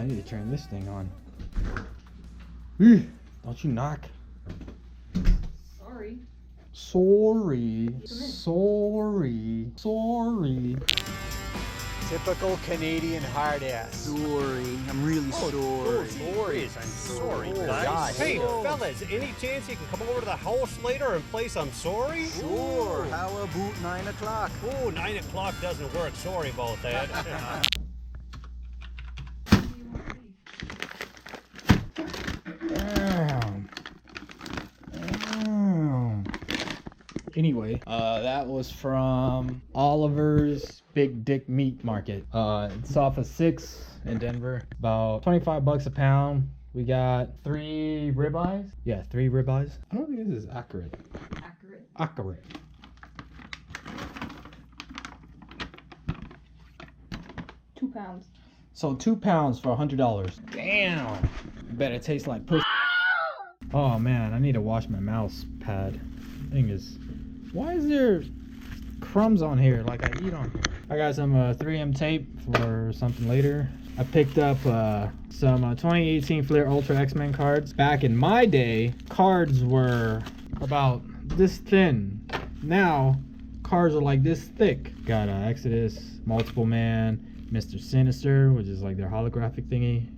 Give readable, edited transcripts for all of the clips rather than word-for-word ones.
need to turn this thing on. Don't you knock. Sorry. Sorry. Typical Canadian hard ass. Sorry, I'm really sorry. I'm sorry, guys. gosh. Hey, fellas, any chance you can come over to the house later and play some Sorry? Sure, how about 9 o'clock? Oh, 9 o'clock doesn't work. Sorry about that. Anyway, that was from Oliver's Big Dick Meat Market. It's off of 6th in Denver. About $25 a pound. We got 3 ribeyes. Yeah, 3 ribeyes. I don't think this is accurate. Accurate. £2. So 2 pounds for $100. Damn. Bet it tastes like pussy. Oh man, I need to wash my mouse pad. Thing is, why is there crumbs on here like I eat on here? I got some 3M tape for something later. I picked up some 2018 Flair Ultra X-Men cards. Back in my day, cards were about this thin. Now, cards are like this thick. Got Exodus, Multiple Man, Mr. Sinister, which is like their holographic thingy.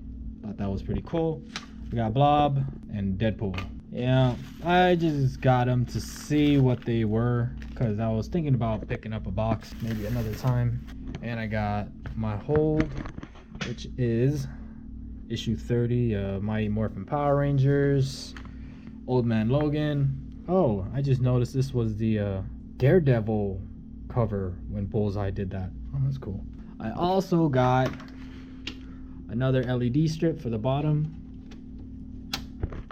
Thought that was pretty cool. We got Blob and Deadpool. Yeah, I just got them to see what they were because I was thinking about picking up a box maybe another time. And I got my hold, which is issue 30, Mighty Morphin Power Rangers, Old Man Logan. Oh, I just noticed this was the Daredevil cover when Bullseye did that. Oh, that's cool. I also got another LED strip for the bottom.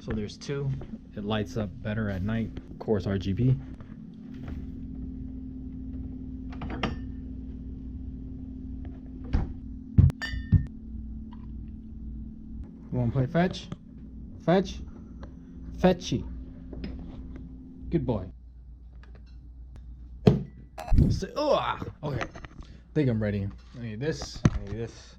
So there's 2. It lights up better at night. Of course, RGB. You wanna play fetch? Fetch? Fetchy. Good boy. Okay. Think I'm ready. I need this. I need this.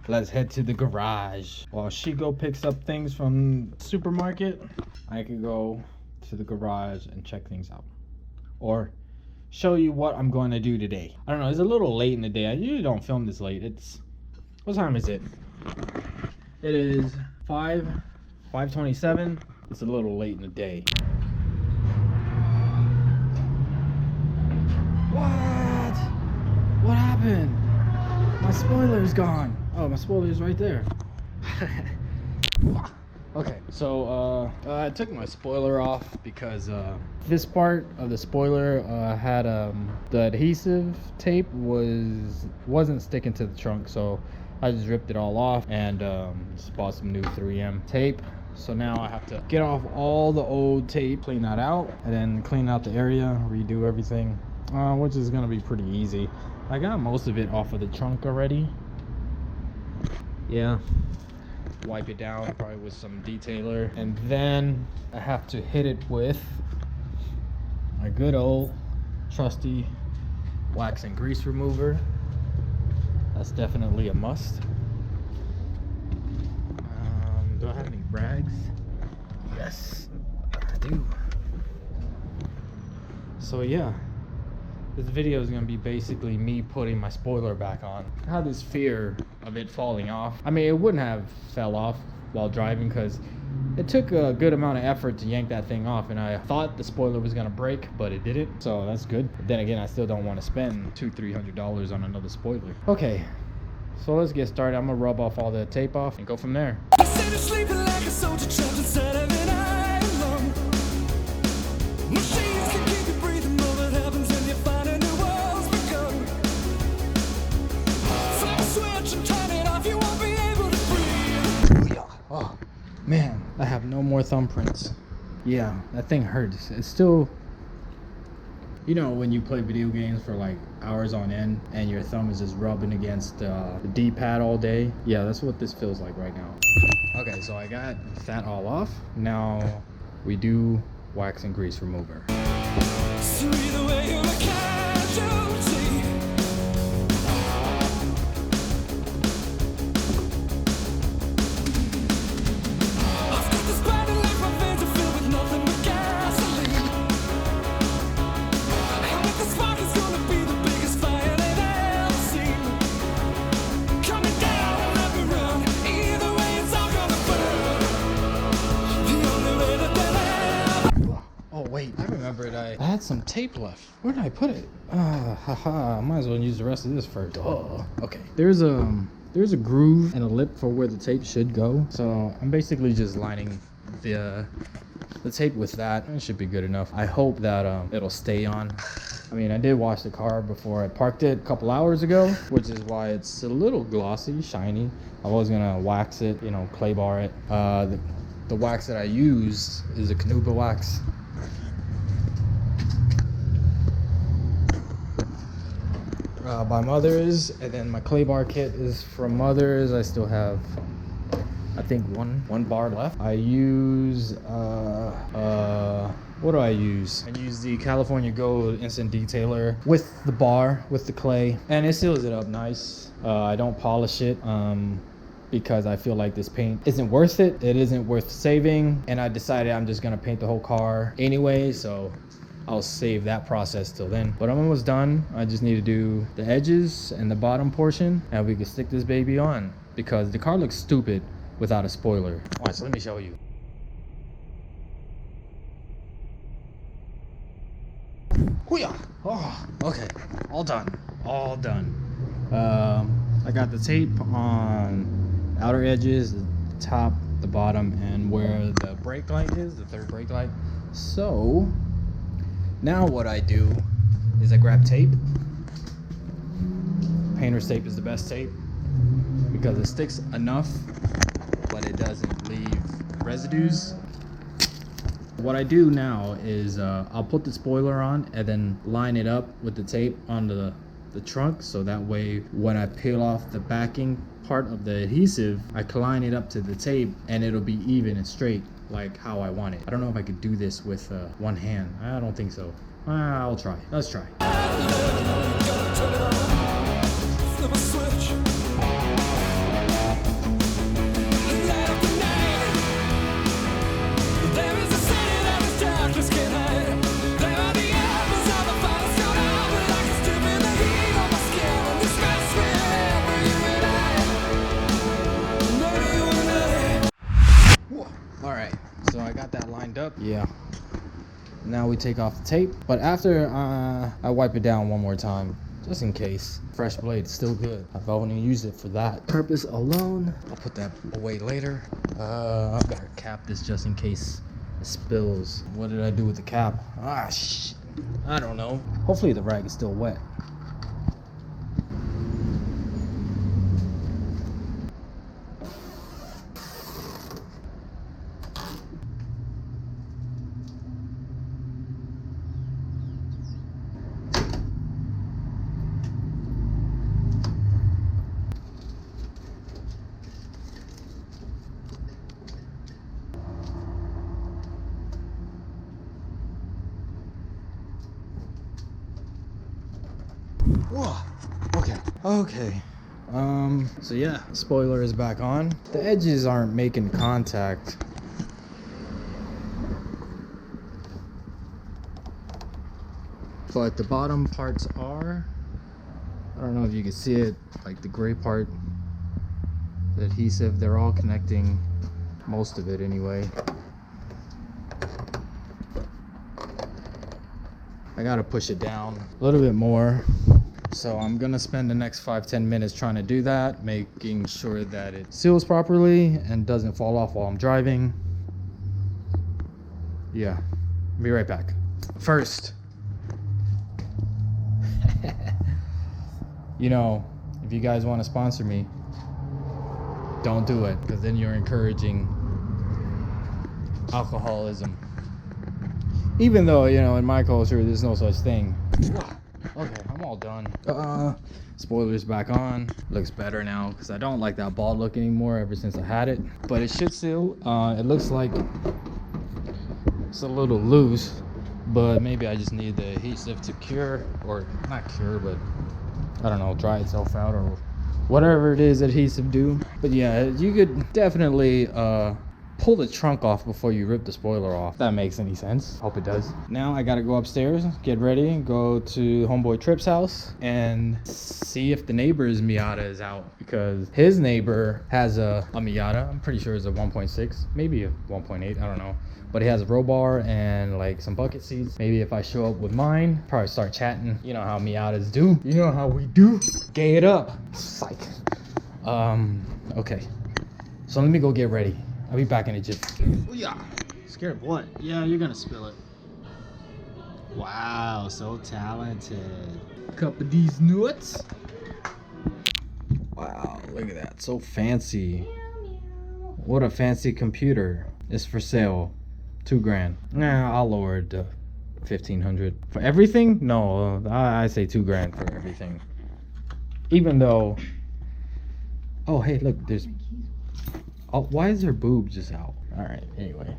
Let's head to the garage. While she picks up things from the supermarket, I could go to the garage and check things out. Or show you what I'm going to do today. I don't know, it's a little late in the day. I usually don't film this late. What time is it? It is 5:27. It's a little late in the day. What? What happened? My spoiler's gone. Oh, my spoiler's right there. Okay, so I took my spoiler off because this part of the spoiler had the adhesive tape wasn't sticking to the trunk, so I just ripped it all off and just bought some new 3M tape. So now I have to get off all the old tape, clean that out, and then clean out the area, redo everything, which is gonna be pretty easy. I got most of it off of the trunk already. Yeah, wipe it down probably with some detailer, and then I have to hit it with my good old trusty wax and grease remover. That's definitely a must. Do I have any rags? Yes, I do. So yeah, this video is going to be basically me putting my spoiler back on. I had this fear of it falling off. I mean, it wouldn't have fell off while driving because it took a good amount of effort to yank that thing off, and I thought the spoiler was going to break, but it didn't, so that's good. But then again, I still don't want to spend $200-300 on another spoiler. Okay, so let's get started. I'm going to rub off all the tape off and go from there. Oh man, I have no more thumbprints. Yeah, that thing hurts. It's still, you know, when you play video games for like hours on end and your thumb is just rubbing against the D-pad all day. Yeah, that's what this feels like right now. Okay, so I got that all off. Now we do wax and grease remover. some tape left. Where did I put it? Haha. Might as well use the rest of this first. Oh, okay. There's a groove and a lip for where the tape should go. So I'm basically just lining the tape with that. It should be good enough. I hope that it'll stay on. I mean, I did wash the car before I parked it a couple hours ago, which is why it's a little glossy, shiny. I was gonna wax it, you know, clay bar it. The wax that I use is a Canuba wax. By Mother's, and then my clay bar kit is from Mother's. I still have, I think, one bar left. I use what do I use? I use the California Gold Instant Detailer with the bar, with the clay, and it seals it up nice. I don't polish it because I feel like this paint isn't worth it. It isn't worth saving, and I decided I'm just gonna paint the whole car anyway, so I'll save that process till then. But I'm almost done. I just need to do the edges and the bottom portion, and we can stick this baby on, because the car looks stupid without a spoiler. Watch, let me show you. Hoo-yah! Oh, okay, all done, all done. I got the tape on outer edges, the top, the bottom, and where the brake light is, the third brake light. So now what I do is I grab tape. Painter's tape is the best tape because it sticks enough, but it doesn't leave residues. What I do now is I'll put the spoiler on and then line it up with the tape on the trunk, so that way when I peel off the backing part of the adhesive, I can line it up to the tape and it'll be even and straight like how I want it. I don't know if I could do this with one hand. I don't think so. I'll try. Let's try. Alright, so I got that lined up. Yeah. Now we take off the tape, but after I wipe it down one more time, just in case. Fresh blade, still good. I've only used it for that purpose alone. I'll put that away later. I better cap this just in case it spills. What did I do with the cap? Ah, shit. I don't know. Hopefully the rag is still wet. Whoa. Okay. So yeah, spoiler is back on. The edges aren't making contact. But the bottom parts are. I don't know if you can see it, like the gray part, the adhesive, they're all connecting, most of it anyway. I gotta push it down a little bit more. So I'm gonna spend the next 5-10 minutes trying to do that, making sure that it seals properly and doesn't fall off while I'm driving. Yeah, be right back. First, you know, if you guys want to sponsor me, don't do it, because then you're encouraging alcoholism. Even though, you know, in my culture, there's no such thing. Okay, I'm all done. Spoilers back on. Looks better now because I don't like that bald look anymore ever since I had it. But it should seal. It looks like it's a little loose, but maybe I just need the adhesive to cure, or not cure, but I don't know, dry itself out or whatever it is adhesive do. But yeah, you could definitely pull the trunk off before you rip the spoiler off. If that makes any sense. Hope it does. Now I gotta go upstairs, get ready, go to homeboy Tripp's house, and see if the neighbor's Miata is out, because his neighbor has a Miata. I'm pretty sure it's a 1.6, maybe a 1.8, I don't know. But he has a roll bar and like some bucket seats. Maybe if I show up with mine, probably start chatting. You know how Miatas do. You know how we do. Gay it up. Psych. Okay. So let me go get ready. I'll be back in a jiff. Oh yeah. Scared of what? Yeah, you're gonna spill it. Wow, so talented. Cup of these nuts. Wow, look at that. So fancy. What a fancy computer. It's for sale. $2,000. Nah, I'll lower it to 1,500 for everything. No, I say $2,000 for everything. Even though, oh hey, look, there's. Oh, why is there boobs just out? All right. Anyway,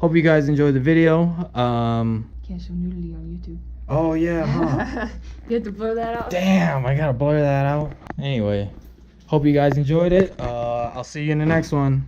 hope you guys enjoyed the video. Can't show nudity on YouTube. Oh yeah, huh? You have to blur that out. Damn, I gotta blur that out. Anyway, hope you guys enjoyed it. I'll see you in the next one.